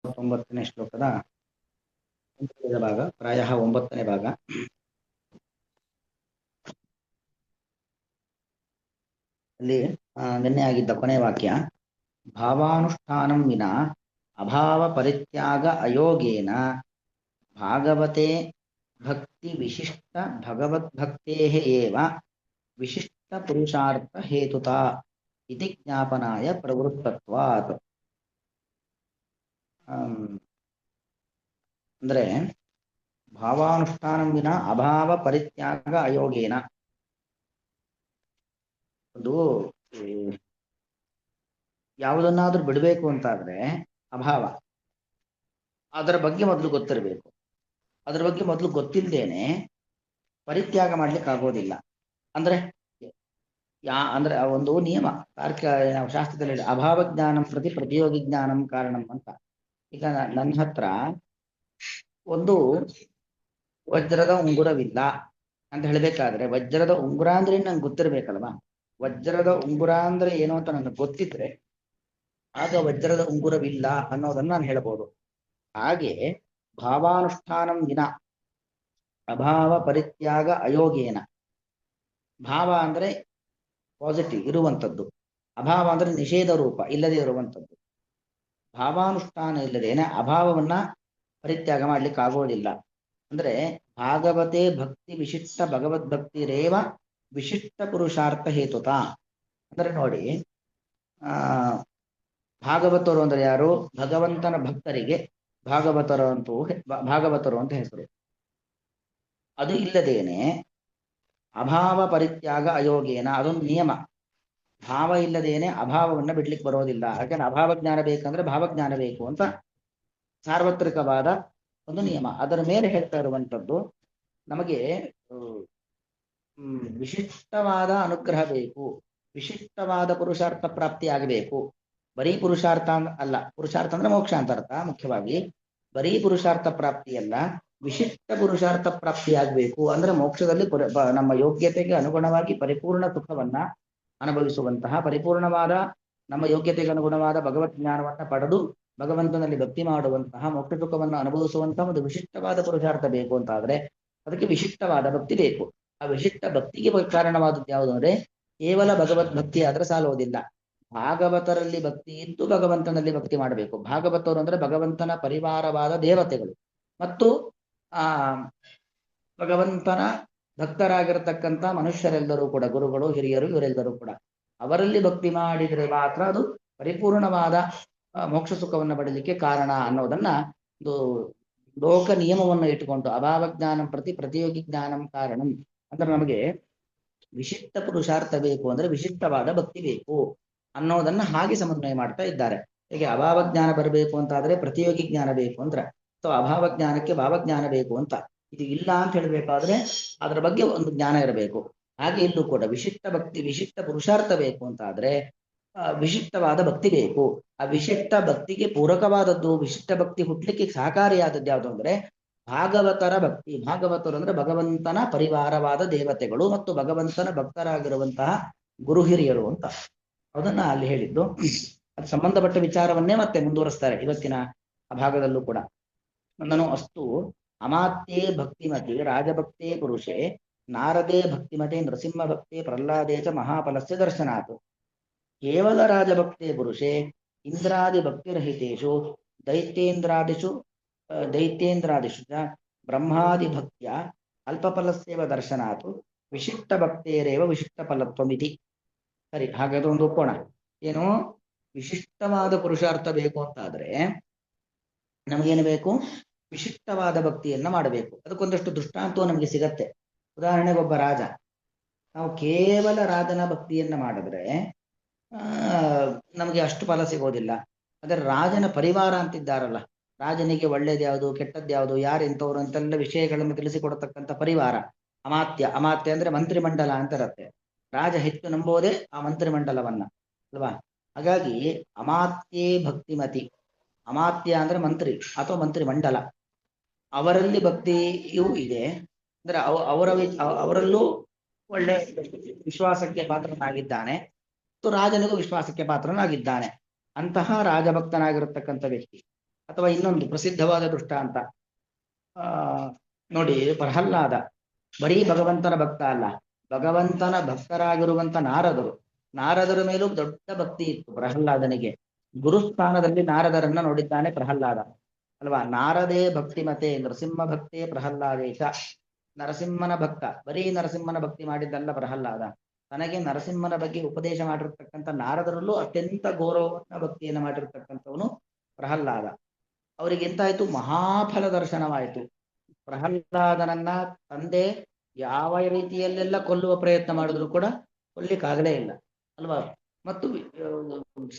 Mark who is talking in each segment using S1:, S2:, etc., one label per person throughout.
S1: 49ನೇ ಶ್ಲೋಕದ ಭಾಗ, ಪ್ರಾಯಃ 9ನೇ ಭಾಗ. ಅಲ್ಲಿ ನಿನ್ನೆ ಆಗಿದ್ದ ಕೊನೆಯ ವಾಕ್ಯ, ಭಾವಾನುಷ್ಠಾನಂ ವಿನಾ ಅಭಾವ ಪರಿತ್ಯಾಗ ಅಯೋಗೇನ ಭಾಗವತೆ ಭಕ್ತಿ ವಿಶಿಷ್ಟ ಭಗವದ್ಭಕ್ತೇಃ ಏವ ವಿಶಿಷ್ಟ ಪುರುಷಾರ್ಥ ಹೇತುತಾ ಇತಿ ಜ್ಞಾಪನಾಯ ಪ್ರವೃತ್ತತ್ವಾತ್. ಅಂದ್ರೆ ಭಾವಾನುಷ್ಠಾನಂ ವಿನ ಅಭಾವ ಪರಿತ್ಯಾಗ ಅಯೋಗೇನ, ಒಂದು ಯಾವುದನ್ನಾದ್ರೂ ಬಿಡಬೇಕು ಅಂತಾದ್ರೆ ಅಭಾವ, ಅದರ ಬಗ್ಗೆ ಮೊದಲು ಗೊತ್ತಿರಬೇಕು. ಅದರ ಬಗ್ಗೆ ಮೊದಲು ಗೊತ್ತಿಲ್ಲದೇನೆ ಪರಿತ್ಯಾಗ ಮಾಡ್ಲಿಕ್ಕೆ ಆಗೋದಿಲ್ಲ. ಅಂದ್ರೆ ಅಂದ್ರೆ ಒಂದು ನಿಯಮ, ತಾರ್ಕಿಕ ನಾವು ಶಾಸ್ತ್ರದಲ್ಲಿ ಅಭಾವ ಜ್ಞಾನಂ ಪ್ರತಿ ಪ್ರತಿಯೋಗಿ ಜ್ಞಾನಂ ಕಾರಣಂ ಅಂತ. ಈಗ ನನ್ನ ಹತ್ರ ಒಂದು ವಜ್ರದ ಉಂಗುರವಿಲ್ಲ ಅಂತ ಹೇಳ್ಬೇಕಾದ್ರೆ, ವಜ್ರದ ಉಂಗುರ ಅಂದ್ರೆ ನಂಗೆ ಗೊತ್ತಿರ್ಬೇಕಲ್ವಾ. ವಜ್ರದ ಉಂಗುರ ಅಂದ್ರೆ ಏನು ಅಂತ ನನಗೆ ಗೊತ್ತಿದ್ರೆ ಆಗ ವಜ್ರದ ಉಂಗುರವಿಲ್ಲ ಅನ್ನೋದನ್ನ ನಾನು ಹೇಳ್ಬೋದು. ಹಾಗೆ ಭಾವಾನುಷ್ಠಾನಂ ವಿನ ಅಭಾವ ಪರಿತ್ಯಾಗ ಅಯೋಗೇನ, ಭಾವ ಅಂದ್ರೆ ಪಾಸಿಟಿವ್ ಇರುವಂಥದ್ದು, ಅಭಾವ ಅಂದ್ರೆ ನಿಷೇಧ ರೂಪ ಇಲ್ಲದೆ ಇರುವಂಥದ್ದು. ಭಾವಾನುಷ್ಠಾನ ಇಲ್ಲದೇನೆ ಅಭಾವವನ್ನ ಪರಿತ್ಯಾಗ ಮಾಡ್ಲಿಕ್ಕೆ ಆಗೋದಿಲ್ಲ. ಅಂದ್ರೆ ಭಾಗವತೆ ಭಕ್ತಿ ವಿಶಿಷ್ಟ ಭಗವದ್ಭಕ್ತಿರೇವ ವಿಶಿಷ್ಟ ಪುರುಷಾರ್ಥ ಹೇತುತ. ಅಂದ್ರೆ ನೋಡಿ, ಭಾಗವತರು ಅಂದ್ರೆ ಯಾರು? ಭಗವಂತನ ಭಕ್ತರಿಗೆ ಭಾಗವತರು ಅಂತ ಹೆಸರು. ಅದು ಇಲ್ಲದೇನೆ ಅಭಾವ ಪರಿತ್ಯಾಗ ಅಯೋಗೇನ, ಅದೊಂದು ನಿಯಮ. ಭಾವ ಇಲ್ಲದೇನೆ ಅಭಾವವನ್ನ ಬಿಡ್ಲಿಕ್ಕೆ ಬರೋದಿಲ್ಲ. ಯಾಕಂದ್ರೆ ಅಭಾವ ಜ್ಞಾನ ಬೇಕಂದ್ರೆ ಭಾವಜ್ಞಾನ ಬೇಕು ಅಂತ ಸಾರ್ವತ್ರಿಕವಾದ ಒಂದು ನಿಯಮ. ಅದರ ಮೇಲೆ ಹೇಳ್ತಾ ಇರುವಂಥದ್ದು, ನಮಗೆ ವಿಶಿಷ್ಟವಾದ ಅನುಗ್ರಹ ಬೇಕು, ವಿಶಿಷ್ಟವಾದ ಪುರುಷಾರ್ಥ ಪ್ರಾಪ್ತಿ ಆಗಬೇಕು. ಬರೀ ಪುರುಷಾರ್ಥ ಅಲ್ಲ, ಪುರುಷಾರ್ಥ ಅಂದ್ರೆ ಮೋಕ್ಷ ಅಂತ ಅರ್ಥ. ಮುಖ್ಯವಾಗಿ ಬರೀ ಪುರುಷಾರ್ಥ ಪ್ರಾಪ್ತಿ ಅಲ್ಲ, ವಿಶಿಷ್ಟ ಪುರುಷಾರ್ಥ ಪ್ರಾಪ್ತಿ ಆಗಬೇಕು. ಅಂದ್ರೆ ಮೋಕ್ಷದಲ್ಲಿ ನಮ್ಮ ಯೋಗ್ಯತೆಗೆ ಅನುಗುಣವಾಗಿ ಪರಿಪೂರ್ಣ ಸುಖವನ್ನ ಅನುಭವಿಸುವಂತಹ, ಪರಿಪೂರ್ಣವಾದ ನಮ್ಮ ಯೋಗ್ಯತೆಗೆ ಅನುಗುಣವಾದ ಭಗವತ್ ಜ್ಞಾನವನ್ನ ಪಡೆದು ಭಗವಂತನಲ್ಲಿ ಭಕ್ತಿ ಮಾಡುವಂತಹ, ಮೋಕ್ಷ ಸುಖವನ್ನು ಅನುಭವಿಸುವಂತಹ ಒಂದು ವಿಶಿಷ್ಟವಾದ ಪುರುಷಾರ್ಥ ಬೇಕು ಅಂತಾದ್ರೆ ಅದಕ್ಕೆ ವಿಶಿಷ್ಟವಾದ ಭಕ್ತಿ ಬೇಕು. ಆ ವಿಶಿಷ್ಟ ಭಕ್ತಿಗೆ ಕಾರಣವಾದದ್ದು ಯಾವುದು ಅಂದ್ರೆ ಕೇವಲ ಭಗವದ್ಭಕ್ತಿ ಆದ್ರೆ ಸಾಲುವುದಿಲ್ಲ. ಭಾಗವತರಲ್ಲಿ ಭಕ್ತಿ ಇದ್ದು ಭಗವಂತನಲ್ಲಿ ಭಕ್ತಿ ಮಾಡಬೇಕು. ಭಾಗವತರು ಅಂದ್ರೆ ಭಗವಂತನ ಪರಿವಾರವಾದ ದೇವತೆಗಳು ಮತ್ತು ಭಗವಂತನ ಭಕ್ತರಾಗಿರತಕ್ಕಂಥ ಮನುಷ್ಯರೆಲ್ಲರೂ ಕೂಡ, ಗುರುಗಳು ಹಿರಿಯರು ಇವರೆಲ್ಲರೂ ಕೂಡ ಅವರಲ್ಲಿ ಭಕ್ತಿ ಮಾಡಿದರೆ ಮಾತ್ರ ಅದು ಪರಿಪೂರ್ಣವಾದ ಮೋಕ್ಷ ಸುಖವನ್ನು ಪಡಲಿಕ್ಕೆ ಕಾರಣ ಅನ್ನೋದನ್ನ ಒಂದು ಲೋಕ ನಿಯಮವನ್ನು ಇಟ್ಟುಕೊಂಡು, ಅಭಾವ ಜ್ಞಾನಂ ಪ್ರತಿ ಪ್ರತಿಯೋಗಿ ಜ್ಞಾನಂ ಕಾರಣಂ ಅಂದ್ರೆ ನಮಗೆ ವಿಶಿಷ್ಟ ಪುರುಷಾರ್ಥ ಬೇಕು ಅಂದ್ರೆ ವಿಶಿಷ್ಟವಾದ ಭಕ್ತಿ ಬೇಕು ಅನ್ನೋದನ್ನ ಹಾಗೆ ಸಮನ್ವಯ ಮಾಡ್ತಾ ಇದ್ದಾರೆ. ಹೇಗೆ ಅಭಾವ ಜ್ಞಾನ ಬರಬೇಕು ಅಂತಾದ್ರೆ ಪ್ರತಿಯೋಗಿ ಜ್ಞಾನ ಬೇಕು ಅಂತ, ಅಥವಾ ಅಭಾವ ಜ್ಞಾನಕ್ಕೆ ಭಾವಜ್ಞಾನ ಬೇಕು ಅಂತ. ಇದು ಇಲ್ಲ ಅಂತ ಹೇಳ್ಬೇಕಾದ್ರೆ ಅದರ ಬಗ್ಗೆ ಒಂದು ಜ್ಞಾನ ಇರಬೇಕು. ಹಾಗೆ ಇಲ್ಲೂ ಕೂಡ ವಿಶಿಷ್ಟ ಭಕ್ತಿ, ವಿಶಿಷ್ಟ ಪುರುಷಾರ್ಥ ಬೇಕು ಅಂತಾದ್ರೆ ವಿಶಿಷ್ಟವಾದ ಭಕ್ತಿ ಬೇಕು. ಆ ವಿಶಿಷ್ಟ ಭಕ್ತಿಗೆ ಪೂರಕವಾದದ್ದು, ವಿಶಿಷ್ಟ ಭಕ್ತಿ ಹುಟ್ಲಿಕ್ಕೆ ಸಹಕಾರಿಯಾದದ್ದು ಯಾವುದು ಅಂದ್ರೆ ಭಾಗವತರ ಭಕ್ತಿ. ಭಾಗವತರು ಅಂದ್ರೆ ಭಗವಂತನ ಪರಿವಾರವಾದ ದೇವತೆಗಳು ಮತ್ತು ಭಗವಂತನ ಭಕ್ತರಾಗಿರುವಂತಹ ಗುರು ಹಿರಿಯರು ಅಂತ. ಅದನ್ನ ಅಲ್ಲಿ ಹೇಳಿದ್ದು. ಅದು ಸಂಬಂಧಪಟ್ಟ ವಿಚಾರವನ್ನೇ ಮತ್ತೆ ಮುಂದುವರಿಸ್ತಾರೆ ಇವತ್ತಿನ ಭಾಗದಲ್ಲೂ ಕೂಡ. ನನ್ನನು ಅಸ್ತು ಅಮಾತ್ಯೇ ಭಕ್ತಿಮತಿ ರಾಜಭಕ್ತೇ ಪುರುಷೇ ನಾರದೇ ಭಕ್ತಿಮತೆ ನೃಸಿಂಹ ಭಕ್ತಿ ಪ್ರಹ್ಲಾದೇ ಚ ಮಹಾಫಲಸ್ಯ ದರ್ಶನಾತ್. ಕೇವಲ ರಾಜಭಕ್ತೇ ಪುರುಷೇ ಇಂದ್ರಾದಿ ಭಕ್ತಿರಹಿತೇಷು ದೈತ್ಯೇಂದ್ರಾದಿಷು ಚ ಬ್ರಹ್ಮಾದಿ ಭಕ್ತಿಯ ಅಲ್ಪಫಲಸ್ಯವ ದರ್ಶನಾತ್ ವಿಶಿಷ್ಟ ಭಕ್ತೇರೇವ ವಿಶಿಷ್ಟ ಫಲತ್ವಮಿತಿ. ಸರಿ, ಹಾಗಾದ್ರೆ ಒಂದು ಒಪ್ಪೋಣ. ಏನು ವಿಶಿಷ್ಟವಾದ ಪುರುಷಾರ್ಥ ಬೇಕು ಅಂತಾದ್ರೆ ನಮಗೇನು ಬೇಕು? ವಿಶಿಷ್ಟವಾದ ಭಕ್ತಿಯನ್ನ ಮಾಡಬೇಕು. ಅದಕ್ಕೊಂದಷ್ಟು ದೃಷ್ಟಾಂತವೂ ನಮಗೆ ಸಿಗತ್ತೆ. ಉದಾಹರಣೆಗೆ ಒಬ್ಬ ರಾಜ, ನಾವು ಕೇವಲ ರಾಜನ ಭಕ್ತಿಯನ್ನ ಮಾಡಿದ್ರೆ ನಮಗೆ ಅಷ್ಟು ಫಲ ಸಿಗೋದಿಲ್ಲ. ಆದರೆ ರಾಜನ ಪರಿವಾರ ಅಂತಿದ್ದಾರಲ್ಲ, ರಾಜನಿಗೆ ಒಳ್ಳೇದ್ಯಾವುದು ಕೆಟ್ಟದ್ಯಾವುದು, ಯಾರೆಂಥವ್ರು ಅಂತೆಲ್ಲ ವಿಷಯಗಳನ್ನು ತಿಳಿಸಿಕೊಡತಕ್ಕಂಥ ಪರಿವಾರ ಅಮಾತ್ಯ. ಅಮಾತ್ಯ ಅಂದ್ರೆ ಮಂತ್ರಿಮಂಡಲ ಅಂತ ಇರತ್ತೆ. ರಾಜ ಹೆಚ್ಚು ನಂಬೋದೇ ಆ ಮಂತ್ರಿಮಂಡಲವನ್ನ ಅಲ್ವಾ. ಹಾಗಾಗಿ ಅಮಾತ್ಯೇ ಭಕ್ತಿಮತಿ, ಅಮಾತ್ಯ ಅಂದ್ರೆ ಮಂತ್ರಿ ಅಥವಾ ಮಂತ್ರಿಮಂಡಲ, ಅವರಲ್ಲಿ ಭಕ್ತಿಯೂ ಇದೆ. ಅಂದ್ರೆ ಅವರಲ್ಲೂ ಒಳ್ಳೆ ವಿಶ್ವಾಸಕ್ಕೆ ಪಾತ್ರನಾಗಿದ್ದಾನೆ ಮತ್ತು ರಾಜನಿಗೂ ವಿಶ್ವಾಸಕ್ಕೆ ಪಾತ್ರನಾಗಿದ್ದಾನೆ. ಅಂತಹ ರಾಜಭಕ್ತನಾಗಿರತಕ್ಕಂಥ ವ್ಯಕ್ತಿ ಅಥವಾ ಇನ್ನೊಂದು ಪ್ರಸಿದ್ಧವಾದ ದೃಷ್ಟಾಂತ, ಆ ನೋಡಿ, ಪ್ರಹ್ಲಾದ ಬರೀ ಭಗವಂತನ ಭಕ್ತ ಅಲ್ಲ, ಭಗವಂತನ ಭಕ್ತರಾಗಿರುವಂತ ನಾರದರ ಮೇಲೂ ದೊಡ್ಡ ಭಕ್ತಿ ಇತ್ತು ಪ್ರಹ್ಲಾದನಿಗೆ. ಗುರುಸ್ಥಾನದಲ್ಲಿ ನಾರದರನ್ನ ನೋಡಿದ್ದಾನೆ ಪ್ರಹ್ಲಾದ ಅಲ್ವಾ. ನಾರದೇ ಭಕ್ತಿ ಮತೆ ನರಸಿಂಹ ಭಕ್ತೇ ಪ್ರಹ್ಲಾದೇಶ. ನರಸಿಂಹನ ಭಕ್ತ, ಬರೀ ನರಸಿಂಹನ ಭಕ್ತಿ ಮಾಡಿದ್ದಲ್ಲ ಪ್ರಹ್ಲಾದ, ತನಗೆ ನರಸಿಂಹನ ಬಗ್ಗೆ ಉಪದೇಶ ಮಾಡಿರ್ತಕ್ಕಂಥ ನಾರದರಲ್ಲೂ ಅತ್ಯಂತ ಗೌರವನ ಭಕ್ತಿಯನ್ನು ಮಾಡಿರ್ತಕ್ಕಂಥವನು ಪ್ರಹ್ಲಾದ. ಅವರಿಗೆ ಎಂತಾಯ್ತು, ಮಹಾಫಲ ದರ್ಶನವಾಯಿತು. ಪ್ರಹ್ಲಾದನನ್ನ ತಂದೆ ಯಾವ ರೀತಿಯಲ್ಲೆಲ್ಲ ಕೊಲ್ಲುವ ಪ್ರಯತ್ನ ಮಾಡಿದ್ರು ಕೂಡ ಕೊಲ್ಲಿಕ್ಕಾಗಲೇ ಇಲ್ಲ ಅಲ್ವಾ. ಮತ್ತು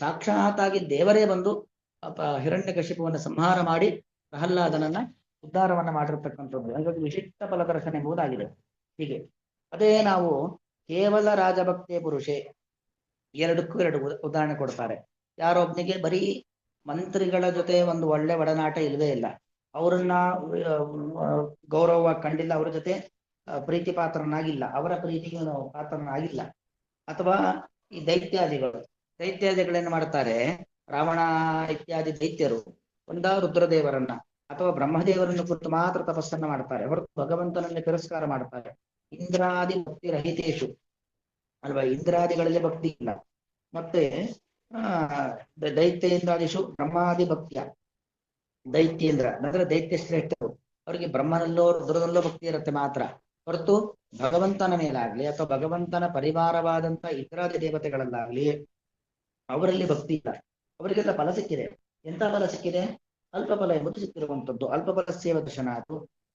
S1: ಸಾಕ್ಷಾತ್ತಾಗಿ ದೇವರೇ ಬಂದು ಹಿರಣ್ಯಕಶಿಪುವನ್ನು ಸಂಹಾರ ಮಾಡಿ ಪ್ರಹ್ಲಾದನನ್ನ ಉದ್ಧಾರವನ್ನ ಮಾಡಿರ್ತಕ್ಕಂಥದ್ದು. ಹಾಗಾಗಿ ವಿಶಿಷ್ಟ ಫಲದರ್ಶನ ಎಂಬುದಾಗಿದೆ. ಹೀಗೆ ಅದೇ ನಾವು ಕೇವಲ ರಾಜಭಕ್ತಿಯ ಪುರುಷೆ ಎರಡಕ್ಕೂ ಎರಡು ಉದಾಹರಣೆ ಕೊಡ್ತಾರೆ. ಯಾರೊಬ್ನಿಗೆ ಬರೀ ಮಂತ್ರಿಗಳ ಜೊತೆ ಒಂದು ಒಳ್ಳೆ ಒಡನಾಟ ಇಲ್ಲವೇ ಇಲ್ಲ, ಅವರನ್ನ ಗೌರವ ಕಂಡಿಲ್ಲ, ಅವರ ಜೊತೆ ಪ್ರೀತಿ ಪಾತ್ರನಾಗಿಲ್ಲ, ಅವರ ಪ್ರೀತಿಗೆ ಪಾತ್ರನಾಗಿಲ್ಲ. ಅಥವಾ ಈ ದೈತ್ಯಾದಿಗಳೇನು ಮಾಡ್ತಾರೆ, ರಾವಣ ಇತ್ಯಾದಿ ದೈತ್ಯರು ಒಂದ ರುದ್ರದೇವರನ್ನ ಅಥವಾ ಬ್ರಹ್ಮದೇವರನ್ನು ಕುರಿತು ಮಾತ್ರ ತಪಸ್ಸನ್ನ ಮಾಡ್ತಾರೆ, ಹೊರತು ಭಗವಂತನನ್ನು ತಿರಸ್ಕಾರ ಮಾಡ್ತಾರೆ. ಇಂದ್ರಾದಿ ಭಕ್ತಿ ರಹಿತೇಶು ಅಲ್ವಾ, ಇಂದ್ರಾದಿಗಳಲ್ಲಿ ಭಕ್ತಿ ಇಲ್ಲ. ಮತ್ತೆ ದೈತ್ಯೇಂದ್ರಾದಿಶು ಬ್ರಹ್ಮಾದಿ ಭಕ್ತಿಯ, ದೈತ್ಯೇಂದ್ರ ಅಂದ್ರೆ ದೈತ್ಯ ಶ್ರೇಷ್ಠರು, ಅವರಿಗೆ ಬ್ರಹ್ಮನಲ್ಲೋ ರುದ್ರನಲ್ಲೋ ಭಕ್ತಿ ಇರುತ್ತೆ ಮಾತ್ರ, ಹೊರತು ಭಗವಂತನ ಮೇಲಾಗ್ಲಿ ಅಥವಾ ಭಗವಂತನ ಪರಿವಾರವಾದಂತ ಇತರಾದಿ ದೇವತೆಗಳಲ್ಲಾಗ್ಲಿ ಅವರಲ್ಲಿ ಭಕ್ತಿ ಇಲ್ಲ. ಅವರಿಗೆಲ್ಲ ಫಲ ಸಿಕ್ಕಿದೆ. ಎಂತ ಫಲ ಸಿಕ್ಕಿದೆ? ಅಲ್ಪ ಫಲ ಎಂಬುದು ಸಿಕ್ಕಿರುವಂಥದ್ದು. ಅಲ್ಪ ಫಲಸ್ಯೇವ ದರ್ಶನಾತು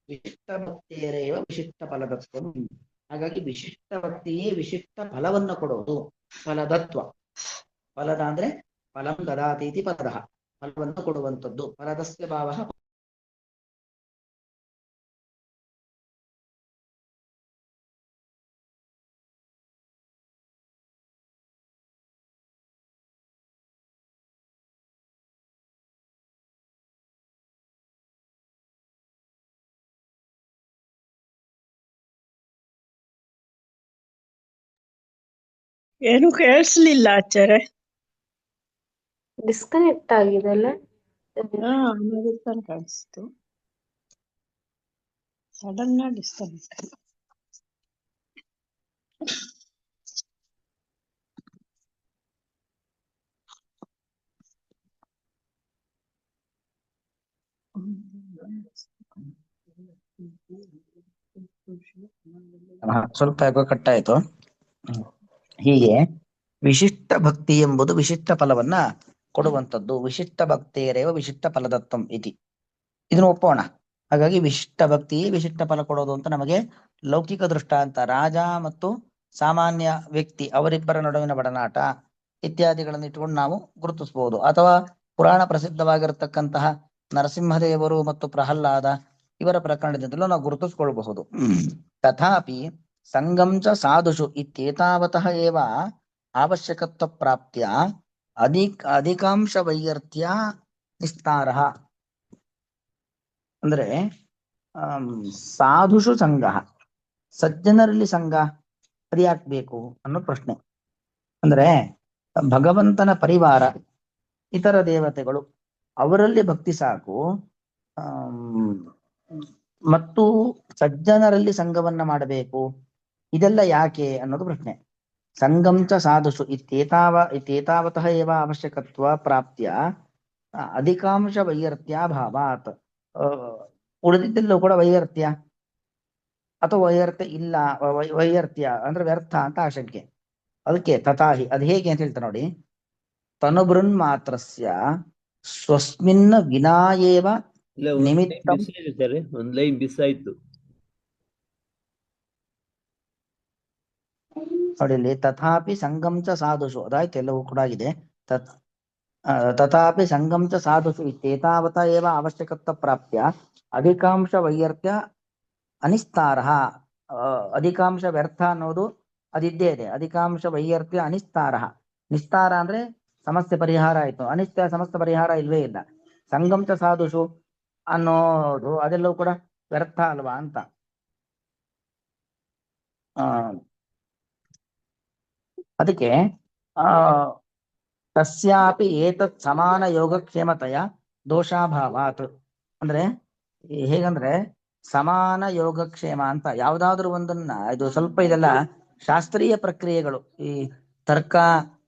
S1: ವಿಶಿಷ್ಟ ಭಕ್ತಿಯರೇವ ವಿಶಿಷ್ಟ ಫಲದತ್ವ. ಹಾಗಾಗಿ ವಿಶಿಷ್ಟ ಭಕ್ತಿಯೇ ವಿಶಿಷ್ಟ ಫಲವನ್ನು ಕೊಡೋದು. ಫಲದತ್ವ, ಫಲದ ಅಂದ್ರೆ ಫಲಂ ದದಾತೀತಿ ಪದ, ಫಲವನ್ನು ಕೊಡುವಂಥದ್ದು. ಫಲದಸ್ಯ ಭಾವ
S2: ಏನು ಕೇಳಿಸ್ಲಿಲ್ಲ ಆಚಾರ್ಯ.
S3: ಡಿಸ್ಕನೆಕ್ಟ್ ಆಗಿದೆ ಅಲ್ಲ?
S2: ಕಾಣಿಸ್ತು, ಸಡನ್ ಆಗಿ ಡಿಸ್ಕನೆಕ್ಟ್.
S1: ಸ್ವಲ್ಪ ಯಾಕೋ ಕಟ್ಟಾಯ್ತು. ಹೀಗೆ ವಿಶಿಷ್ಟ ಭಕ್ತಿ ಎಂಬುದು ವಿಶಿಷ್ಟ ಫಲವನ್ನ ಕೊಡುವಂಥದ್ದು. ವಿಶಿಷ್ಟ ಭಕ್ತಿಯರೇವ ವಿಶಿಷ್ಟ ಫಲದತ್ವಂ ಇತಿ, ಇದನ್ನು ಒಪ್ಪೋಣ. ಹಾಗಾಗಿ ವಿಶಿಷ್ಟ ಭಕ್ತಿ ವಿಶಿಷ್ಟ ಫಲ ಕೊಡೋದು ಅಂತ ನಮಗೆ ಲೌಕಿಕ ದೃಷ್ಟಾಂತ, ರಾಜ ಮತ್ತು ಸಾಮಾನ್ಯ ವ್ಯಕ್ತಿ ಅವರಿಬ್ಬರ ನಡುವಿನ ಒಡನಾಟ ಇತ್ಯಾದಿಗಳನ್ನು ಇಟ್ಟುಕೊಂಡು ನಾವು ಗುರುತಿಸಬಹುದು. ಅಥವಾ ಪುರಾಣ ಪ್ರಸಿದ್ಧವಾಗಿರತಕ್ಕಂತಹ ನರಸಿಂಹದೇವರು ಮತ್ತು ಪ್ರಹ್ಲಾದ ಇವರ ಪ್ರಕರಣದಿಂದಲೂ ನಾವು ಗುರುತಿಸಿಕೊಳ್ಳಬಹುದು. ತಥಾಪಿ ಸಂಗಂ ಚ ಸಾಧುಷು ಇತ್ಯೇತಾವತಃ ಏವ ಅವಶ್ಯಕತ್ವ ಪ್ರಾಪ್ತ್ಯ ಅಧಿಕಾಂಶ ವೈಯರ್ಥ್ಯ ನಿಸ್ತಾರಃ. ಅಂದ್ರೆ ಸಾಧುಷು ಸಂಘ, ಸಜ್ಜನರಲ್ಲಿ ಸಂಘ ಅದು ಯಾಕೆ ಬೇಕು ಅನ್ನೋ ಪ್ರಶ್ನೆ. ಅಂದ್ರೆ ಭಗವಂತನ ಪರಿವಾರ, ಇತರ ದೇವತೆಗಳು ಅವರಲ್ಲಿ ಭಕ್ತಿ ಸಾಕು, ಮತ್ತು ಸಜ್ಜನರಲ್ಲಿ ಸಂಘವನ್ನ ಮಾಡಬೇಕು, ಇದೆಲ್ಲ ಯಾಕೆ ಅನ್ನೋದು ಪ್ರಶ್ನೆ. ಸಂಗಂ ಚ ಸಾಧುಷು ಇತ್ಯೇತಾವತಃ ಏವ ಅವಶ್ಯಕತ್ವ ಪ್ರಾಪ್ತ್ಯ ಅಧಿಕಾಂಶ ವೈಯರ್ಥ್ಯಾಭಾವಾತ್. ಉಳಿದಿದ್ದೆಲ್ಲೂ ಕೂಡ ವೈಯರ್ಥ್ಯ ಅಥವಾ ವೈಯರ್ಥ್ಯ ಇಲ್ಲ, ವೈಯರ್ಥ್ಯ ಅಂದ್ರೆ ವ್ಯರ್ಥ ಅಂತ ಆಶಂಕೆ. ಅದಕ್ಕೆ ತಥಾಹಿ, ಅದು ಹೇಗೆ ಅಂತ ಹೇಳ್ತಾರೆ ನೋಡಿ. ತನುಬೃನ್ ಮಾತ್ರಸ್ಯ ಸ್ವಸ್ಮಿನ್ ವಿನಾಯೇವ ನಿಮಿತ್ತ.
S4: ಒಂದ್ ಲೈನ್ ಮಿಸ್ ಆಯ್ತು
S1: ನೋಡಿ ಇಲ್ಲಿ, ತಥಾಪಿ ಸಂಗಂ ಚ ಸಾಧುಷು, ಅದಾಯ್ತು, ಎಲ್ಲವೂ ಕೂಡ ಆಗಿದೆ. ತಥಾಪಿ ಸಂಗಂ ಚ ಸಾಧುಷು ಇತ್ಯೇತಾವತ ಏವ ಅವಶ್ಯಕತ್ವ ಪ್ರಾಪ್ತ್ಯ ಅಧಿಕಾಂಶ ವೈಯರ್ಥ್ಯ ಅನಿಸ್ತಾರಃ. ಅಧಿಕಾಂಶ ವ್ಯರ್ಥ ಅನ್ನೋದು ಅದಿದ್ದೇ ಇದೆ. ಅಧಿಕಾಂಶ ವೈಯರ್ಥ್ಯ ಅನಿಸ್ತಾರಃ. ನಿಸ್ತಾರ ಅಂದ್ರೆ ಸಮಸ್ಯೆ ಪರಿಹಾರ ಆಯ್ತು, ಅನಿತ್ಯ ಸಮಸ್ಯೆ ಪರಿಹಾರ ಇಲ್ವೇ ಇಲ್ಲ. ಸಂಗಂ ಚ ಸಾಧುಷು ಅನ್ನೋದು ಅದೆಲ್ಲವೂ ಕೂಡ ವ್ಯರ್ಥ ಅಲ್ವಾ ಅಂತ. ಅದಕ್ಕೆ ತಸ್ಯಾಪಿ ಏತತ್ ಸಮಾನ ಯೋಗಕ್ಷೇಮತೆಯ ದೋಷಾಭಾವಾತ್. ಅಂದ್ರೆ ಹೇಗಂದ್ರೆ ಸಮಾನ ಯೋಗಕ್ಷೇಮ ಅಂತ ಯಾವ್ದಾದ್ರು ಒಂದನ್ನ, ಇದು ಸ್ವಲ್ಪ ಇದೆಲ್ಲ ಶಾಸ್ತ್ರೀಯ ಪ್ರಕ್ರಿಯೆಗಳು, ಈ ತರ್ಕ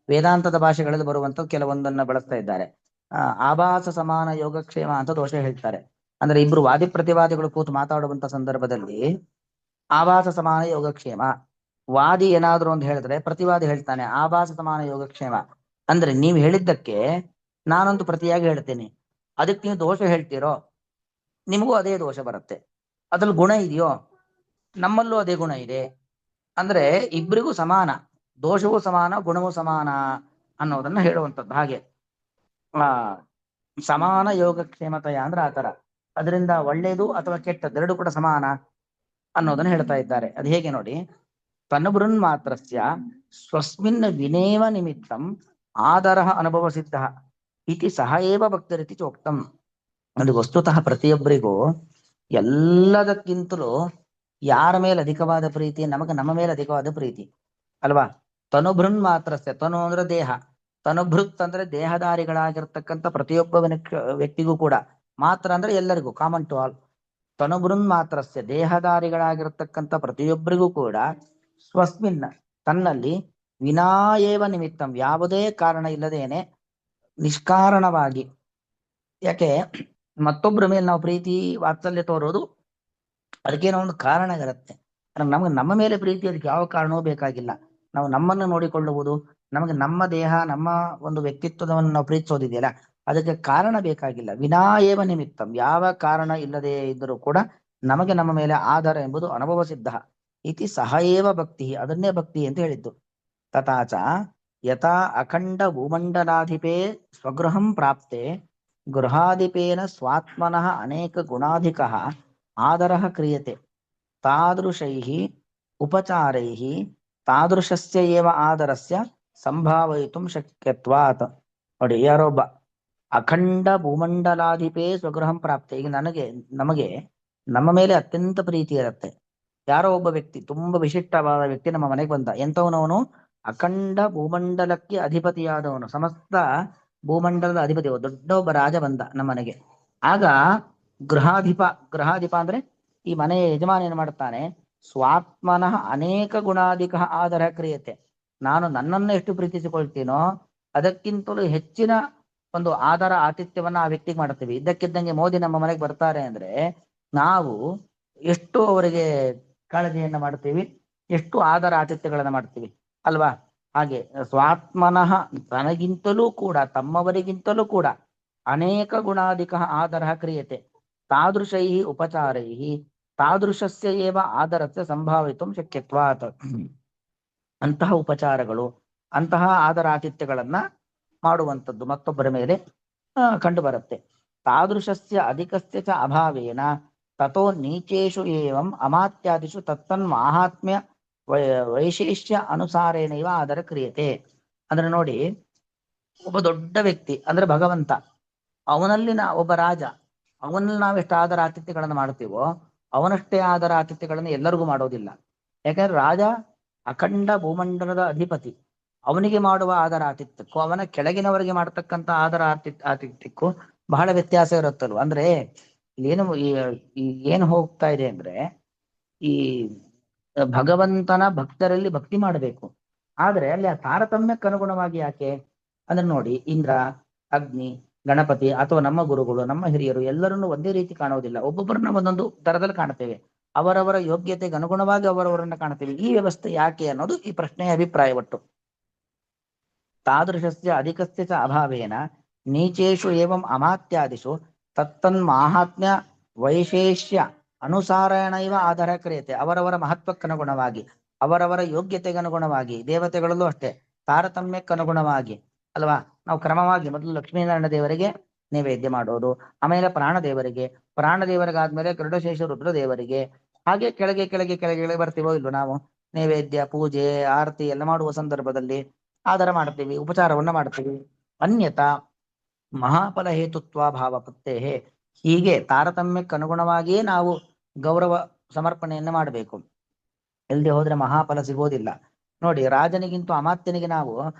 S1: ವೇದಾಂತದ ಭಾಷೆಗಳಲ್ಲಿ ಬರುವಂತ ಕೆಲವೊಂದನ್ನ ಬಳಸ್ತಾ ಇದ್ದಾರೆ. ಆಭಾಸ ಸಮಾನ ಯೋಗಕ್ಷೇಮ ಅಂತ ದೋಷ ಹೇಳ್ತಾರೆ. ಅಂದ್ರೆ ಇಬ್ರು ವಾದಿ ಪ್ರತಿವಾದಿಗಳು ಕೂತು ಮಾತಾಡುವಂತ ಸಂದರ್ಭದಲ್ಲಿ ಆಭಾಸ ಸಮಾನ ಯೋಗಕ್ಷೇಮ, ವಾದಿ ಏನಾದ್ರು ಒಂದು ಹೇಳಿದ್ರೆ ಪ್ರತಿವಾದಿ ಹೇಳ್ತಾನೆ ಆಭಾಸ ಸಮಾನ ಯೋಗಕ್ಷೇಮ. ಅಂದ್ರೆ ನೀವು ಹೇಳಿದ್ದಕ್ಕೆ ನಾನೊಂದು ಪ್ರತಿಯಾಗಿ ಹೇಳ್ತೇನೆ, ಅದಕ್ಕೆ ನೀವು ದೋಷ ಹೇಳ್ತೀರೋ, ನಿಮಗೂ ಅದೇ ದೋಷ ಬರುತ್ತೆ. ಅದ್ರಲ್ಲಿ ಗುಣ ಇದೆಯೋ, ನಮ್ಮಲ್ಲೂ ಅದೇ ಗುಣ ಇದೆ. ಅಂದ್ರೆ ಇಬ್ಬರಿಗೂ ಸಮಾನ, ದೋಷವೂ ಸಮಾನ ಗುಣವೂ ಸಮಾನ ಅನ್ನೋದನ್ನ ಹೇಳುವಂಥದ್ದು. ಹಾಗೆ ಆ ಸಮಾನ ಯೋಗಕ್ಷೇಮತೆಯ ಅಂದ್ರೆ ಆತರ, ಅದರಿಂದ ಒಳ್ಳೇದು ಅಥವಾ ಕೆಟ್ಟದ್ದು ಎರಡು ಕೂಡ ಸಮಾನ ಅನ್ನೋದನ್ನ ಹೇಳ್ತಾ ಇದ್ದಾರೆ. ಅದು ಹೇಗೆ ನೋಡಿ, ತನುಬೃನ್ ಮಾತ್ರಸ್ಯ ಸ್ವಸ್ಮಿನ್ ವಿನೇವ ನಿಮಿತ್ತಂ ಆದರಃ ಅನುಭವ ಸಿದ್ಧ ಇತಿ ಸಹ ಏವ ಭಕ್ತರಿತಿ ಚೋಕ್ತಂ. ಅದು ವಸ್ತುತಃ ಪ್ರತಿಯೊಬ್ಬರಿಗೂ ಎಲ್ಲದಕ್ಕಿಂತಲೂ ಯಾರ ಮೇಲೆ ಅಧಿಕವಾದ ಪ್ರೀತಿ, ನಮಗೆ ನಮ್ಮ ಮೇಲೆ ಅಧಿಕವಾದ ಪ್ರೀತಿ ಅಲ್ವಾ. ತನುಭೃನ್ ಮಾತ್ರಸ್ಯ, ತನು ಅಂದ್ರೆ ದೇಹ, ತನುಭೃತ್ ಅಂದ್ರೆ ದೇಹಧಾರಿಗಳಾಗಿರ್ತಕ್ಕಂಥ ಪ್ರತಿಯೊಬ್ಬ ವ್ಯಕ್ತಿಗೂ ಕೂಡ, ಮಾತ್ರ ಅಂದ್ರೆ ಎಲ್ಲರಿಗೂ, ಕಾಮನ್ ಟು ಆಲ್. ತನುಭೃನ್ ಮಾತ್ರಸ್ಯ ದೇಹಧಾರಿಗಳಾಗಿರ್ತಕ್ಕಂಥ ಪ್ರತಿಯೊಬ್ಬರಿಗೂ ಕೂಡ ಸ್ವಸ್ಮಿನ್ ತನ್ನಲ್ಲಿ ವಿನಾಯೇವ ನಿಮಿತ್ತಂ ಯಾವುದೇ ಕಾರಣ ಇಲ್ಲದೇನೆ ನಿಷ್ಕಾರಣವಾಗಿ, ಯಾಕೆ ಮತ್ತೊಬ್ಬರ ಮೇಲೆ ನಾವು ಪ್ರೀತಿ ವಾತ್ಸಲ್ಯ ತೋರೋದು ಅದಕ್ಕೇನೋ ಒಂದು ಕಾರಣ ಇರುತ್ತೆ. ನಮಗೆ ನಮ್ಮ ಮೇಲೆ ಪ್ರೀತಿ ಅದಕ್ಕೆ ಯಾವ ಕಾರಣವೂ ಬೇಕಾಗಿಲ್ಲ. ನಾವು ನಮ್ಮನ್ನು ನೋಡಿಕೊಳ್ಳುವುದು, ನಮಗೆ ನಮ್ಮ ದೇಹ ನಮ್ಮ ಒಂದು ವ್ಯಕ್ತಿತ್ವವನ್ನು ನಾವು ಪ್ರೀತಿಸೋದಿದೆಯಲ್ಲ, ಅದಕ್ಕೆ ಕಾರಣ ಬೇಕಾಗಿಲ್ಲ. ವಿನಾಯೇವ ನಿಮಿತ್ತಂ, ಯಾವ ಕಾರಣ ಇಲ್ಲದೆ ಇದ್ದರೂ ಕೂಡ ನಮಗೆ ನಮ್ಮ ಮೇಲೆ ಆಧಾರ ಎಂಬುದು ಅನುಭವ ಸಿದ್ಧ ಇತಿ ಸಹ ಏವ ಭಕ್ತಿ, ಅದನ್ನೇ ಭಕ್ತಿ ಅಂತ ಹೇಳಿದ್ದು. ತಥಾಚ ಯಥಾ ಅಖಂಡ ಭೂಮಂಡಲಾಧಿಪೇ ಸ್ವಗೃಹಂ ಪ್ರಾಪ್ತೆ ಗೃಹಾಧಿಪೇನ ಸ್ವಾತ್ಮನಃ ಅನೇಕ ಗುಣಾಧಿಕಃ ಆದರಃ ಕ್ರಿಯತೆ ತಾದೃಶೈಃ ಉಪಚಾರೈಃ ತಾದೃಶಸ್ಯ ಏವ ಆದರಸ್ಯ ಸಂಭಾವಯಿತುಂ ಶಕ್ಯತ್ವಾತ್. ನೋಡಿ, ಯಾರೊಬ್ಬ ಅಖಂಡ ಭೂಮಂಡಲಾಧಿಪೇ ಸ್ವಗೃಹಂ ಪ್ರಾಪ್ತೆ, ಈಗ ನಮಗೆ ನಮ್ಮ ಮೇಲೆ ಅತ್ಯಂತ ಪ್ರೀತಿ ಇರುತ್ತೆ. ಯಾರೋ ಒಬ್ಬ ವ್ಯಕ್ತಿ, ತುಂಬಾ ವಿಶಿಷ್ಟವಾದ ವ್ಯಕ್ತಿ ನಮ್ಮ ಮನೆಗೆ ಬಂದ. ಎಂತವನವನು? ಅಖಂಡ ಭೂಮಂಡಲಕ್ಕೆ ಅಧಿಪತಿಯಾದವನು, ಸಮಸ್ತ ಭೂಮಂಡಲದ ಅಧಿಪತಿ, ದೊಡ್ಡ ಒಬ್ಬ ರಾಜ ಬಂದ ನಮ್ಮ ಮನೆಗೆ. ಆಗ ಗೃಹಾಧಿಪ ಅಂದ್ರೆ ಈ ಮನೆಯ ಯಜಮಾನ ಏನ್ ಮಾಡ್ತಾನೆ, ಸ್ವಾತ್ಮನಃ ಅನೇಕ ಗುಣಾಧಿಕ ಆದರ ಕ್ರಿಯತೆ, ನಾನು ನನ್ನನ್ನು ಎಷ್ಟು ಪ್ರೀತಿಸಿಕೊಳ್ತೀನೋ ಅದಕ್ಕಿಂತಲೂ ಹೆಚ್ಚಿನ ಒಂದು ಆದರ ಆತಿಥ್ಯವನ್ನ ಆ ವ್ಯಕ್ತಿಗೆ ಮಾಡ್ತೀವಿ. ಇದ್ದಕ್ಕಿದ್ದಂಗೆ ಮೋದಿ ನಮ್ಮ ಮನೆಗೆ ಬರ್ತಾರೆ ಅಂದ್ರೆ ನಾವು ಎಷ್ಟು ಅವರಿಗೆ ಕಾಳಜಿಯನ್ನ ಮಾಡ್ತೀವಿ, ಎಷ್ಟು ಆದರ ಆತಿಥ್ಯಗಳನ್ನ ಮಾಡ್ತೀವಿ ಅಲ್ವಾ. ಹಾಗೆ ಸ್ವಾತ್ಮನಃ, ತನಗಿಂತಲೂ ಕೂಡ, ತಮ್ಮವರಿಗಿಂತಲೂ ಕೂಡ ಅನೇಕ ಗುಣಾಧಿಕ ಆದರ ಕ್ರಿಯತೆ ತಾದೃಶೈ ಉಪಚಾರೈ ತಾದೃಶಸ್ಯ ಏವ ಆದರಸ್ಯ ಸಂಭಾವಿತು ಶಕ್ಯತ್ವಾತ್. ಅಂತಹ ಉಪಚಾರಗಳು, ಅಂತಹ ಆದರ ಆತಿಥ್ಯಗಳನ್ನ ಮಾಡುವಂಥದ್ದು ಮತ್ತೊಬ್ಬರ ಮೇಲೆ ಕಂಡು ಬರುತ್ತೆ. ತಾದೃಶಸ್ಯ ಅಧಿಕಸ್ಯ ಚ ಅಭಾವೇನ ತಥೋ ನೀಚೇಷು ಏವಂ ಅಮಾತ್ಯಾದಿಷು ತತ್ತನ್ ಮಾಹಾತ್ಮ್ಯ ವೈಶೇಷ್ಯ ಅನುಸಾರೇಣ ಇವ ಆದರ ಕ್ರಿಯತೆ. ಅಂದ್ರೆ ನೋಡಿ, ಒಬ್ಬ ದೊಡ್ಡ ವ್ಯಕ್ತಿ ಅಂದ್ರೆ ಭಗವಂತ, ಅವನಲ್ಲಿ ಒಬ್ಬ ರಾಜ, ಅವನಲ್ಲಿ ನಾವೆಷ್ಟು ಆದರ ಆತಿಥ್ಯಗಳನ್ನು ಮಾಡ್ತೀವೋ ಅವನಷ್ಟೇ ಆದರ ಆತಿಥ್ಯಗಳನ್ನು ಎಲ್ಲರಿಗೂ ಮಾಡೋದಿಲ್ಲ. ಯಾಕಂದ್ರೆ ರಾಜ ಅಖಂಡ ಭೂಮಂಡಲದ ಅಧಿಪತಿ, ಅವನಿಗೆ ಮಾಡುವ ಆದರ ಆತಿಥ್ಯಕ್ಕೂ ಅವನ ಕೆಳಗಿನವರಿಗೆ ಮಾಡತಕ್ಕಂಥ ಆದರ ಆತಿಥ್ಯಕ್ಕೂ ಬಹಳ ವ್ಯತ್ಯಾಸ ಇರುತ್ತಲ್ವ. ಅಂದ್ರೆ ಏನು ಹೋಗ್ತಾ ಇದೆ ಅಂದ್ರೆ, ಈ ಭಗವಂತನ ಭಕ್ತರಲ್ಲಿ ಭಕ್ತಿ ಮಾಡಬೇಕು, ಆದ್ರೆ ಅಲ್ಲಿ ಆ ತಾರತಮ್ಯಕ್ಕೆ ಅನುಗುಣವಾಗಿ. ಯಾಕೆ ಅಂದ್ರೆ ನೋಡಿ, ಇಂದ್ರ, ಅಗ್ನಿ, ಗಣಪತಿ ಅಥವಾ ನಮ್ಮ ಗುರುಗಳು, ನಮ್ಮ ಹಿರಿಯರು ಎಲ್ಲರನ್ನು ಒಂದೇ ರೀತಿ ಕಾಣುವುದಿಲ್ಲ. ಒಬ್ಬೊಬ್ಬರನ್ನ ಒಂದೊಂದು ದರದಲ್ಲಿ ಕಾಣ್ತೇವೆ, ಅವರವರ ಯೋಗ್ಯತೆಗೆ ಅನುಗುಣವಾಗಿ ಅವರವರನ್ನ ಕಾಣ್ತೇವೆ. ಈ ವ್ಯವಸ್ಥೆ ಯಾಕೆ ಅನ್ನೋದು ಈ ಪ್ರಶ್ನೆಯ ಅಭಿಪ್ರಾಯ. ಒಟ್ಟು ತಾದೃಶಸ್ಯ ಅಧಿಕಸ್ಯ ಚ ಅಭಾವೇನ ನೀಚೇಷು ಏವಂ ಅಮಾತ್ಯಾದಿಷು ತತ್ತನ್ ಮಾಹಾತ್ಮ್ಯ ವೈಶೇಷ್ಯ ಅನುಸಾರೇಣ ಇವ ಆಧಾರ ಕ್ರಿಯತೆ. ಅವರವರ ಮಹತ್ವಕ್ಕನುಗುಣವಾಗಿ, ಅವರವರ ಯೋಗ್ಯತೆಗನುಗುಣವಾಗಿ, ದೇವತೆಗಳಲ್ಲೂ ಅಷ್ಟೇ ತಾರತಮ್ಯಕ್ಕನುಗುಣವಾಗಿ ಅಲ್ವಾ. ನಾವು ಕ್ರಮವಾಗಿ ಮೊದಲು ಲಕ್ಷ್ಮೀನಾರಾಯಣ ದೇವರಿಗೆ ನೈವೇದ್ಯ ಮಾಡೋದು, ಆಮೇಲೆ ಪ್ರಾಣದೇವರಿಗಾದ್ಮೇಲೆ ಗರುಡಶೇಷ ರುದ್ರ ದೇವರಿಗೆ, ಹಾಗೆ ಕೆಳಗೆ ಕೆಳಗೆ ಕೆಳಗೆ ಕೆಳಗೆ ಬರ್ತೀವೋ ಇಲ್ವೋ ನಾವು. ನೈವೇದ್ಯ, ಪೂಜೆ, ಆರತಿ ಎಲ್ಲ ಮಾಡುವ ಸಂದರ್ಭದಲ್ಲಿ ಆಧಾರ ಮಾಡ್ತೀವಿ, ಉಪಚಾರವನ್ನ ಮಾಡ್ತೀವಿ. ಅನ್ಯತಾ ಮಹಾಫಲ ಹೇತುತ್ವ ಭಾವ ಪತ್ತೇಹೇ, ಹೀಗೆ ತಾರತಮ್ಯಕ್ಕೆ ಅನುಗುಣವಾಗಿಯೇ ನಾವು ಗೌರವ ಸಮರ್ಪಣೆಯನ್ನ ಮಾಡಬೇಕು. ಇಲ್ಲದೆ ಹೋದ್ರೆ ಮಹಾಫಲ ಸಿಗೋದಿಲ್ಲ. ನೋಡಿ, ರಾಜನಿಗಿಂತ ಅಮಾತ್ಯನಿಗೆ ನಾವು,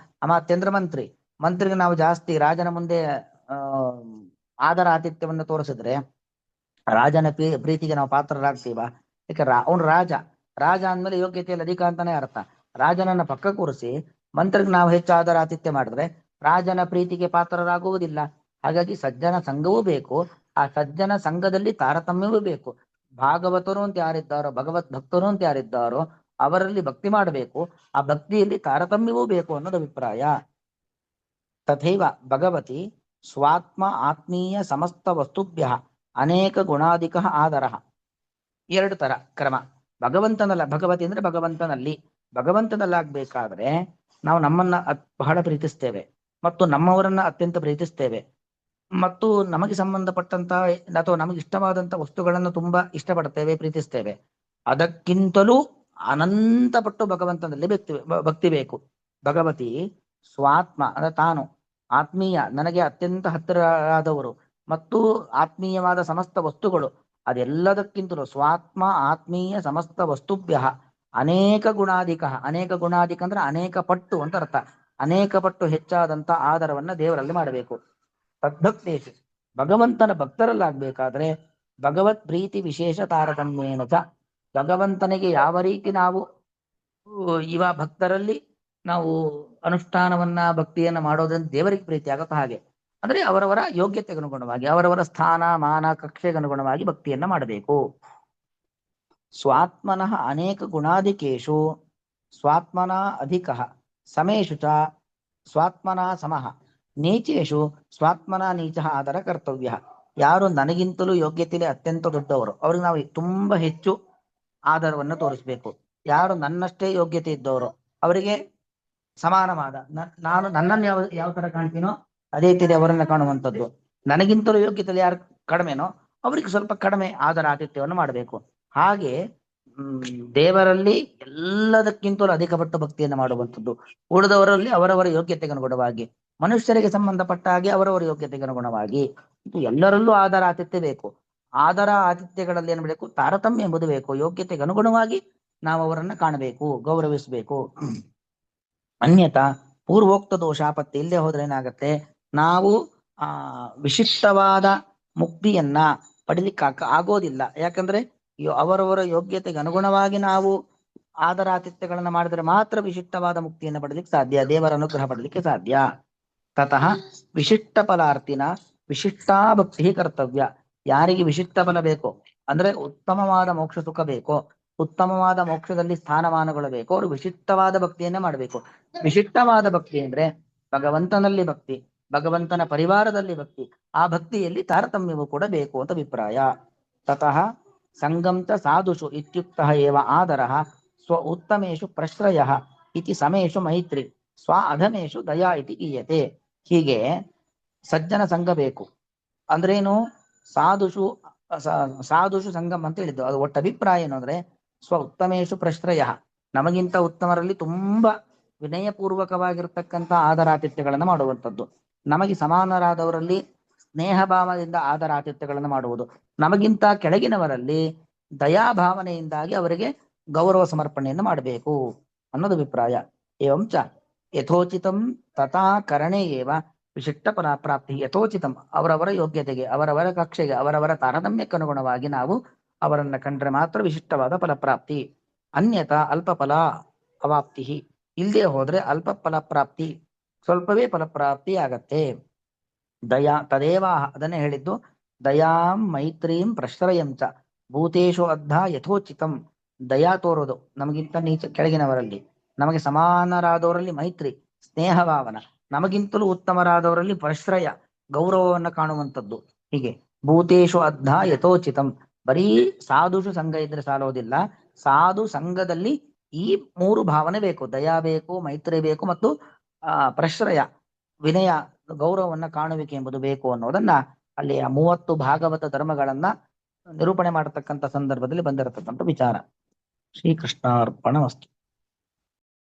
S1: ಅಮಾತ್ಯ ಅಂದ್ರೆ ಮಂತ್ರಿಗೆ ನಾವು ಜಾಸ್ತಿ ರಾಜನ ಮುಂದೆ ಆದರ ಆತಿಥ್ಯವನ್ನು ತೋರಿಸಿದ್ರೆ ರಾಜನ ಪ್ರೀತಿಗೆ ನಾವು ಪಾತ್ರರಾಗ್ತೀವ. ಯಾಕೆ ಅವನು ರಾಜ. ರಾಜ ಅಂದ್ಮೇಲೆ ಯೋಗ್ಯತೆಯಲ್ಲಿ ಅಧಿಕ ಅಂತಾನೆ ಅರ್ಥ. ರಾಜನನ್ನ ಪಕ್ಕ ಕೂರಿಸಿ ಮಂತ್ರಿಗೆ ನಾವು ಹೆಚ್ಚು ಆದರ ಆತಿಥ್ಯ ಮಾಡಿದ್ರೆ ರಾಜನ ಪ್ರೀತಿಗೆ ಪಾತ್ರರಾಗುವುದಿಲ್ಲ. ಹಾಗಾಗಿ ಸಜ್ಜನ ಸಂಘವೂ ಬೇಕು. ಆ ಸಜ್ಜನ ಸಂಘದಲ್ಲಿ ತಾರತಮ್ಯವೂ ಬೇಕು. ಭಾಗವತರು ಅಂತ ಯಾರಿದ್ದಾರೋ, ಭಗವತ್ ಭಕ್ತರು ಅಂತ ಯಾರಿದ್ದಾರೋ ಅವರಲ್ಲಿ ಭಕ್ತಿ ಮಾಡಬೇಕು. ಆ ಭಕ್ತಿಯಲ್ಲಿ ತಾರತಮ್ಯವೂ ಬೇಕು ಅನ್ನೋದು ಅಭಿಪ್ರಾಯ. ತಥೈವ ಭಗವತಿ ಸ್ವಾತ್ಮ ಆತ್ಮೀಯ ಸಮಸ್ತ ವಸ್ತುಭ್ಯ ಅನೇಕ ಗುಣಾಧಿಕ ಆದರ. ಎರಡು ತರ ಕ್ರಮ. ಭಗವತಿ ಅಂದ್ರೆ ಭಗವಂತನಲ್ಲಾಗ್ಬೇಕಾದ್ರೆ ನಾವು ನಮ್ಮನ್ನ ಬಹಳ ಪ್ರೀತಿಸ್ತೇವೆ ಮತ್ತು ನಮ್ಮವರನ್ನ ಅತ್ಯಂತ ಪ್ರೀತಿಸ್ತೇವೆ ಮತ್ತು ನಮಗೆ ಸಂಬಂಧಪಟ್ಟಂತ ಅಥವಾ ನಮಗೆ ಇಷ್ಟವಾದಂತ ವಸ್ತುಗಳನ್ನು ತುಂಬಾ ಇಷ್ಟಪಡ್ತೇವೆ, ಪ್ರೀತಿಸ್ತೇವೆ. ಅದಕ್ಕಿಂತಲೂ ಅನಂತಪಟ್ಟು ಭಗವಂತನಲ್ಲಿ ಭಕ್ತಿ ಬೇಕು. ಭಗವತಿ ಸ್ವಾತ್ಮ ಅಂದ್ರೆ ತಾನು, ಆತ್ಮೀಯ ನನಗೆ ಅತ್ಯಂತ ಹತ್ತಿರವಾದವರು ಮತ್ತು ಆತ್ಮೀಯವಾದ ಸಮಸ್ತ ವಸ್ತುಗಳು ಅದೆಲ್ಲದಕ್ಕಿಂತಲೂ ಸ್ವಾತ್ಮ ಆತ್ಮೀಯ ಸಮಸ್ತ ವಸ್ತುಭ್ಯ ಅನೇಕ ಗುಣಾಧಿಕ. ಅನೇಕ ಗುಣಾಧಿಕ ಅಂದ್ರೆ ಅನೇಕ ಪಟ್ಟು ಅಂತ ಅರ್ಥ. ಅನೇಕ ಪಟ್ಟು ಹೆಚ್ಚಾದಂತ ಆದರವನ್ನ ದೇವರಲ್ಲಿ ಮಾಡಬೇಕು. ತದ್ಭಕ್ತೇಶು ಭಗವಂತನ ಭಕ್ತರಲ್ಲಾಗ್ಬೇಕಾದ್ರೆ ಭಗವತ್ ಪ್ರೀತಿ ವಿಶೇಷ ತಾರತಮ್ಯೇನ ಚ. ಭಗವಂತನಿಗೆ ಯಾವ ರೀತಿ ನಾವು ಇವ ಭಕ್ತರಲ್ಲಿ ನಾವು ಅನುಷ್ಠಾನವನ್ನ ಭಕ್ತಿಯನ್ನ ಮಾಡೋದ್ರಿಂದ ದೇವರಿಗೆ ಪ್ರೀತಿ ಆಗುತ್ತೆ. ಹಾಗೆ ಅಂದ್ರೆ ಅವರವರ ಯೋಗ್ಯತೆಗೆ ಅನುಗುಣವಾಗಿ ಅವರವರ ಸ್ಥಾನ ಮಾನ ಕಕ್ಷೆಗೆ ಅನುಗುಣವಾಗಿ ಭಕ್ತಿಯನ್ನ ಮಾಡಬೇಕು. ಸ್ವಾತ್ಮನಃ ಅನೇಕ ಗುಣಾಧಿಕೇಶು ಸ್ವಾತ್ಮನ ಅಧಿಕ ಸಮೇಶು ಚ ಸ್ವಾತ್ಮನ ಸಮಃ ನೀಚೇಶು ಸ್ವಾತ್ಮನ ನೀಚ ಆದರ ಕರ್ತವ್ಯ. ಯಾರು ನನಗಿಂತಲೂ ಯೋಗ್ಯತೆಯಲ್ಲಿ ಅತ್ಯಂತ ದೊಡ್ಡವರು ಅವ್ರಿಗೆ ನಾವು ತುಂಬಾ ಹೆಚ್ಚು ಆದರವನ್ನು ತೋರಿಸ್ಬೇಕು. ಯಾರು ನನ್ನಷ್ಟೇ ಯೋಗ್ಯತೆ ಇದ್ದವರು ಅವರಿಗೆ ಸಮಾನವಾದ ನಾನು ನನ್ನನ್ನು ಯಾವ ತರ ಕಾಣ್ತೀನೋ ಅದೇ ರೀತಿ ಅವರನ್ನ ಕಾಣುವಂಥದ್ದು. ನನಗಿಂತಲೂ ಯೋಗ್ಯತೆಯಲ್ಲಿ ಯಾರು ಕಡಿಮೆನೋ ಅವರಿಗೆ ಸ್ವಲ್ಪ ಕಡಿಮೆ ಆದರ ಆತಿಥ್ಯವನ್ನು ಮಾಡಬೇಕು. ಹಾಗೆ ದೇವರಲ್ಲಿ ಎಲ್ಲದಕ್ಕಿಂತಲೂ ಅಧಿಕಪಟ್ಟು ಭಕ್ತಿಯನ್ನು ಮಾಡುವಂಥದ್ದು. ಉಳಿದವರಲ್ಲಿ ಅವರವರ ಯೋಗ್ಯತೆಗೆ ಅನುಗುಣವಾಗಿ, ಮನುಷ್ಯರಿಗೆ ಸಂಬಂಧಪಟ್ಟ ಹಾಗೆ ಅವರವರ ಯೋಗ್ಯತೆಗೆ ಅನುಗುಣವಾಗಿ ಎಲ್ಲರಲ್ಲೂ ಆದರ ಆತಿಥ್ಯ ಬೇಕು. ಆದರ ಆತಿಥ್ಯಗಳಲ್ಲಿ ಏನ್ ಬೇಕು? ತಾರತಮ್ಯ ಎಂಬುದು ಬೇಕು. ಯೋಗ್ಯತೆಗೆ ಅನುಗುಣವಾಗಿ ನಾವು ಅವರನ್ನ ಕಾಣಬೇಕು, ಗೌರವಿಸಬೇಕು. ಅನ್ಯತಾ ಪೂರ್ವೋಕ್ತ ದೋಷಾಪತ್ತಿ ಇಲ್ಲದೆ ಹೋದ್ರೆ ಏನಾಗತ್ತೆ? ನಾವು ವಿಶಿಷ್ಟವಾದ ಮುಕ್ತಿಯನ್ನ ಪಡಿಲಿಕ್ಕೆ ಆಗೋದಿಲ್ಲ. ಯಾಕಂದ್ರೆ ಅವರವರ ಯೋಗ್ಯತೆಗೆ ಅನುಗುಣವಾಗಿ ನಾವು ಆದರ ಆತಿಥ್ಯಗಳನ್ನ ಮಾಡಿದ್ರೆ ಮಾತ್ರ ವಿಶಿಷ್ಟವಾದ ಮುಕ್ತಿಯನ್ನು ಪಡಲಿಕ್ಕೆ ಸಾಧ್ಯ, ದೇವರ ಅನುಗ್ರಹ ಪಡಲಿಕ್ಕೆ ಸಾಧ್ಯ. ತತಃ ವಿಶಿಷ್ಟ ಫಲಾರ್ಥಿನ ವಿಶಿಷ್ಟಾ ಭಕ್ತಿ ಕರ್ತವ್ಯ. ಯಾರಿಗೆ ವಿಶಿಷ್ಟ ಫಲ ಬೇಕೋ ಅಂದ್ರೆ ಉತ್ತಮವಾದ ಮೋಕ್ಷ ಸುಖ ಬೇಕೋ, ಉತ್ತಮವಾದ ಮೋಕ್ಷದಲ್ಲಿ ಸ್ಥಾನಮಾನಗಳು ಬೇಕೋ ಅವರು ವಿಶಿಷ್ಟವಾದ ಭಕ್ತಿಯನ್ನೇ ಮಾಡಬೇಕು. ವಿಶಿಷ್ಟವಾದ ಭಕ್ತಿ ಅಂದ್ರೆ ಭಗವಂತನಲ್ಲಿ ಭಕ್ತಿ, ಭಗವಂತನ ಪರಿವಾರದಲ್ಲಿ ಭಕ್ತಿ. ಆ ಭಕ್ತಿಯಲ್ಲಿ ತಾರತಮ್ಯವು ಕೂಡ ಬೇಕು ಅಂತ ಅಭಿಪ್ರಾಯ. ತತಃ ಸಂಗಂತ ಸಾಧುಷು ಇತ್ಯುಕ್ತ ಏವ ಆದರಃ ಸ್ವ ಉತ್ತಮೇಶು ಪ್ರಶ್ರಯ ಇತಿ ಸಮೇಶು ಮೈತ್ರಿ ಸ್ವ ಅಧಮೇಶು ದಯಾ ಇತಿ ಗೀಯತೆ. ಹೀಗೆ ಸಜ್ಜನ ಸಂಘ ಬೇಕು ಅಂದ್ರೇನು? ಸಾಧುಷು ಸಂಗಮ್ ಅಂತ ಹೇಳಿದ್ದು. ಅದು ಒಟ್ಟು ಅಭಿಪ್ರಾಯ ಏನು ಅಂದ್ರೆ ಸ್ವ ಉತ್ತಮೇಶು ಪ್ರಶ್ರಯ, ನಮಗಿಂತ ಉತ್ತಮರಲ್ಲಿ ತುಂಬಾ ವಿನಯಪೂರ್ವಕವಾಗಿರ್ತಕ್ಕಂಥ ಆದರಾತಿಥ್ಯಗಳನ್ನು ಮಾಡುವಂಥದ್ದು. ನಮಗೆ ಸಮಾನರಾದವರಲ್ಲಿ ಸ್ನೇಹ ಭಾವದಿಂದ ಆದರಾತಿಥ್ಯಗಳನ್ನು ಮಾಡುವುದು. ನಮಗಿಂತ ಕೆಳಗಿನವರಲ್ಲಿ ದಯಾಭಾವನೆಯಿಂದಾಗಿ ಅವರಿಗೆ ಗೌರವ ಸಮರ್ಪಣೆಯನ್ನು ಮಾಡಬೇಕು ಅನ್ನೋದು ಅಭಿಪ್ರಾಯ. ಏವಂಚ ಯಥೋಚಿತಂ ತಥಾ ಕರಣೆ ಏವ ವಿಶಿಷ್ಟ ಫಲ ಪ್ರಾಪ್ತಿ. ಯಥೋಚಿತಂ ಅವರವರ ಯೋಗ್ಯತೆಗೆ, ಅವರವರ ಕಕ್ಷೆಗೆ, ಅವರವರ ತಾರತಮ್ಯಕ್ಕನುಗುಣವಾಗಿ ನಾವು ಅವರನ್ನ ಕಂಡ್ರೆ ಮಾತ್ರ ವಿಶಿಷ್ಟವಾದ ಫಲಪ್ರಾಪ್ತಿ. ಅನ್ಯತಾ ಅಲ್ಪ ಫಲ ಅವಾಪ್ತಿ. ಇಲ್ಲದೆ ಹೋದ್ರೆ ಅಲ್ಪ ಫಲಪ್ರಾಪ್ತಿ, ಸ್ವಲ್ಪವೇ ಫಲಪ್ರಾಪ್ತಿ ಆಗತ್ತೆ. ದಯಾ ತದೇವ ಅದನ್ನೇ ಹೇಳಿದ್ದು. ದಯಾಂ ಮೈತ್ರೀಂ ಪ್ರಶ್ರಯಂಚ ಭೂತೇಶು ಅದ್ಧ ಯಥೋಚಿತಂ. ದಯಾ ತೋರೋದು ನಮಗಿಂತ ನೀಚ ಕೆಳಗಿನವರಲ್ಲಿ, ನಮಗೆ ಸಮಾನರಾದವರಲ್ಲಿ ಮೈತ್ರಿ ಸ್ನೇಹ ಭಾವನ, ನಮಗಿಂತಲೂ ಉತ್ತಮರಾದವರಲ್ಲಿ ಪ್ರಶ್ರಯ ಗೌರವವನ್ನು ಕಾಣುವಂಥದ್ದು. ಹೀಗೆ ಭೂತೇಶು ಅದ್ಧ ಯಥೋಚಿತಂ. ಬರೀ ಸಾಧುಷು ಸಂಘ ಇದ್ರೆ ಸಾಲೋದಿಲ್ಲ, ಸಾಧು ಸಂಘದಲ್ಲಿ ಈ ಮೂರು ಭಾವನೆ ಬೇಕು. ದಯಾ ಬೇಕು, ಮೈತ್ರಿ ಬೇಕು ಮತ್ತು ಪ್ರಶ್ರಯ ವಿನಯ ಗೌರವವನ್ನ ಕಾಣುವಿಕೆ ಎಂಬುದು ಬೇಕು ಅನ್ನೋದನ್ನ ಅಲ್ಲಿ 30 ಭಾಗವತ ಧರ್ಮಗಳನ್ನ ನಿರೂಪಣೆ ಮಾಡತಕ್ಕಂಥ ಸಂದರ್ಭದಲ್ಲಿ ಬಂದಿರತಕ್ಕಂಥ ವಿಚಾರ. ಶ್ರೀಕೃಷ್ಣಾರ್ಪಣಮಸ್ತು.